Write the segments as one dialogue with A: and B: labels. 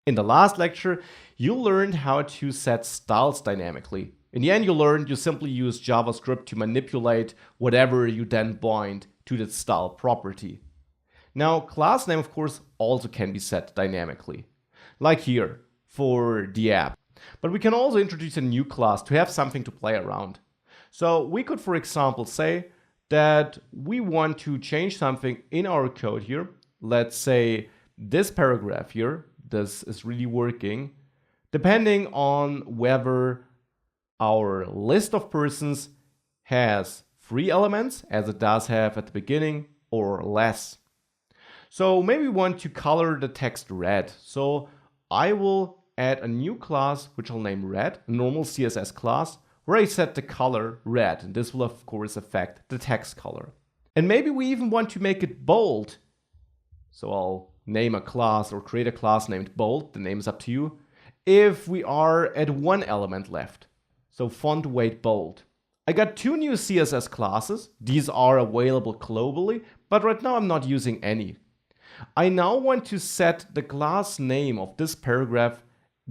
A: In the last lecture, you learned how to set styles dynamically. In the end, you learned you simply use JavaScript to manipulate whatever you then bind to the style property. Now, class name, of course, also can be set dynamically, like here for the app. But we can also introduce a new class to have something to play around. So we could, for example, say that we want to change something in our code here. Let's say this paragraph here, this is really working, depending on whether our list of persons has 3 elements, as it does have at the beginning, or less. So maybe we want to color the text red. So I will add a new class, which I'll name red, a normal CSS class, where I set the color red. And this will, of course, affect the text color. And maybe we even want to make it bold. So I'll name a class or create a class named bold. The name is up to you. If we are at 1 element left. So font weight bold. I got 2 new CSS classes. These are available globally, but right now I'm not using any. I now want to set the class name of this paragraph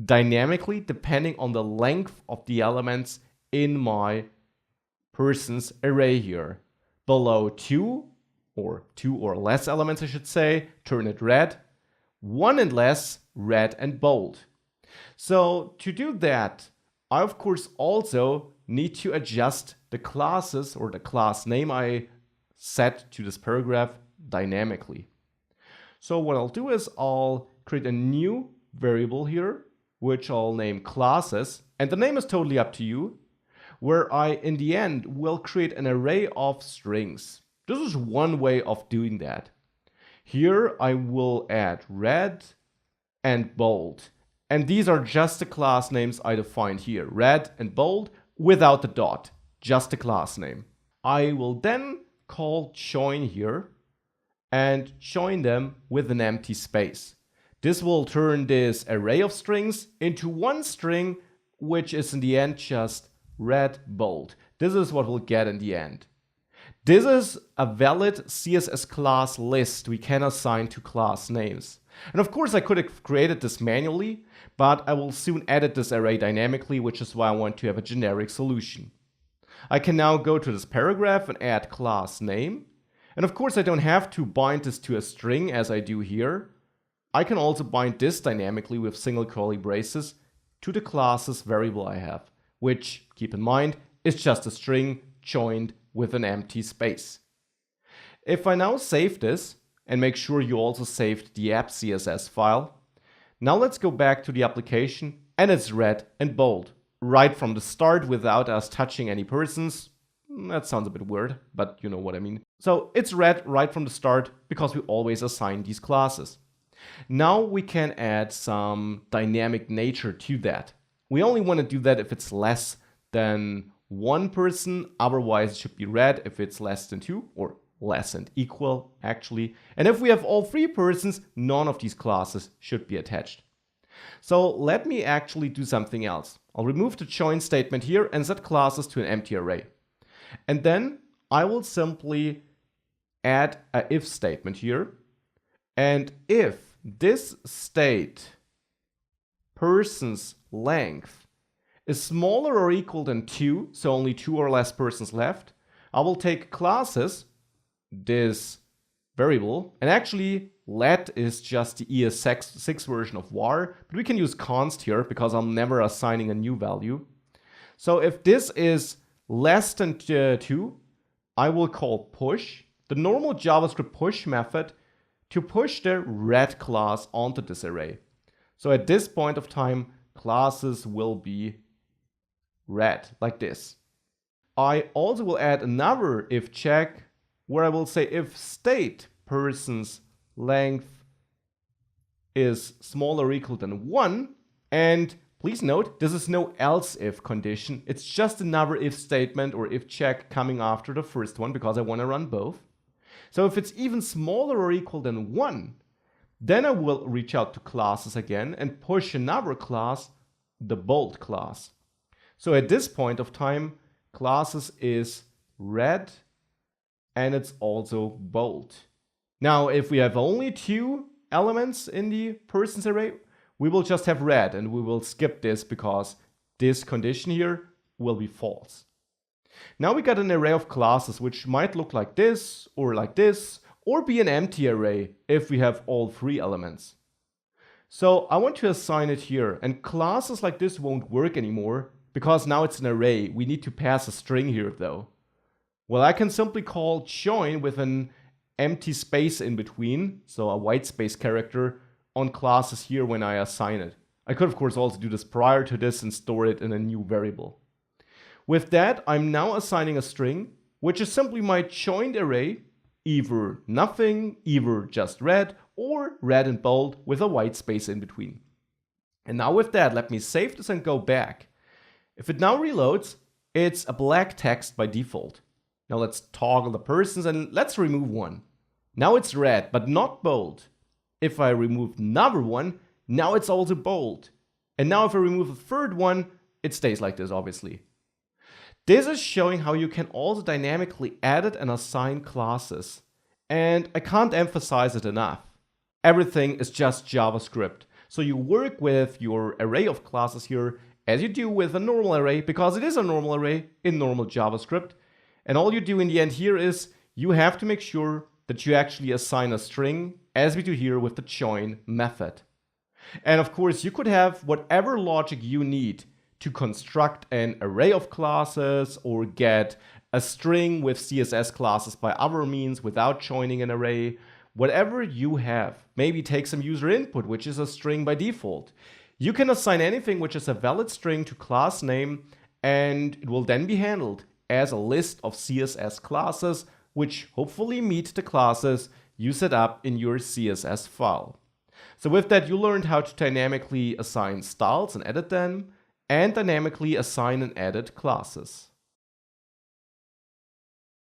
A: dynamically depending on the length of the elements in my persons array here. Below 2 or less elements, I should say, turn it red. 1 and less, red and bold. So to do that, I of course also need to adjust the classes or the class name I set to this paragraph dynamically. So what I'll do is I'll create a new variable here, which I'll name classes, and the name is totally up to you, where I, in the end, will create an array of strings. This is one way of doing that. Here I will add red and bold. And these are just the class names I defined here, red and bold, without the dot, just the class name. I will then call join here and join them with an empty space. This will turn this array of strings into one string, which is in the end just red bold. This is what we'll get in the end. This is a valid CSS class list we can assign to class names. And of course I could have created this manually, but I will soon edit this array dynamically, which is why I want to have a generic solution. I can now go to this paragraph and add class name. And of course I don't have to bind this to a string as I do here. I can also bind this dynamically with single curly braces to the classes variable I have, which, keep in mind, is just a string joined with an empty space. If I now save this, and make sure you also saved the app CSS file, now let's go back to the application, and it's red and bold, right from the start without us touching any persons. That sounds a bit weird, but you know what I mean. So it's red right from the start because we always assign these classes. Now we can add some dynamic nature to that. We only want to do that if it's less than 1 person, otherwise it should be red if it's less than 2, or less and equal actually. And if we have all 3 persons, none of these classes should be attached. So let me actually do something else. I'll remove the join statement here and set classes to an empty array. And then I will simply add an if statement here. And if this state person's length is smaller or equal than 2, so only 2 or less persons left, I will take classes, this variable, and actually let is just the ES6 version of var, but we can use const here because I'm never assigning a new value. So if this is less than 2, I will call push, the normal JavaScript push method, to push the red class onto this array. So at this point of time, classes will be red, like this. I also will add another if check, where I will say if state person's length is smaller or equal than 1, and please note, this is no else if condition, it's just another if statement or if check coming after the first one because I want to run both. So if it's even smaller or equal than 1, then I will reach out to classes again and push another class, the bold class. So at this point of time, classes is red and it's also bold. Now, if we have only 2 elements in the persons array, we will just have red and we will skip this because this condition here will be false. Now we got an array of classes which might look like this, or be an empty array if we have all three elements. So I want to assign it here, and classes like this won't work anymore because now it's an array. We need to pass a string here though. Well, I can simply call join with an empty space in between, so a white space character, on classes here when I assign it. I could of course also do this prior to this and store it in a new variable. With that, I'm now assigning a string, which is simply my joined array, either nothing, either just red, or red and bold with a white space in between. And now with that, let me save this and go back. If it now reloads, it's a black text by default. Now let's toggle the persons and let's remove one. Now it's red, but not bold. If I remove another one, now it's also bold. And now if I remove a third one, it stays like this, obviously. This is showing how you can also dynamically edit and assign classes. And I can't emphasize it enough. Everything is just JavaScript. So you work with your array of classes here as you do with a normal array, because it is a normal array in normal JavaScript. And all you do in the end here is you have to make sure that you actually assign a string, as we do here with the join method. And of course, you could have whatever logic you need to construct an array of classes or get a string with CSS classes by other means without joining an array. Whatever you have, maybe take some user input, which is a string by default. You can assign anything which is a valid string to class name, and it will then be handled as a list of CSS classes, which hopefully meet the classes you set up in your CSS file. So with that, you learned how to dynamically assign styles and edit them, and dynamically assign and edit classes.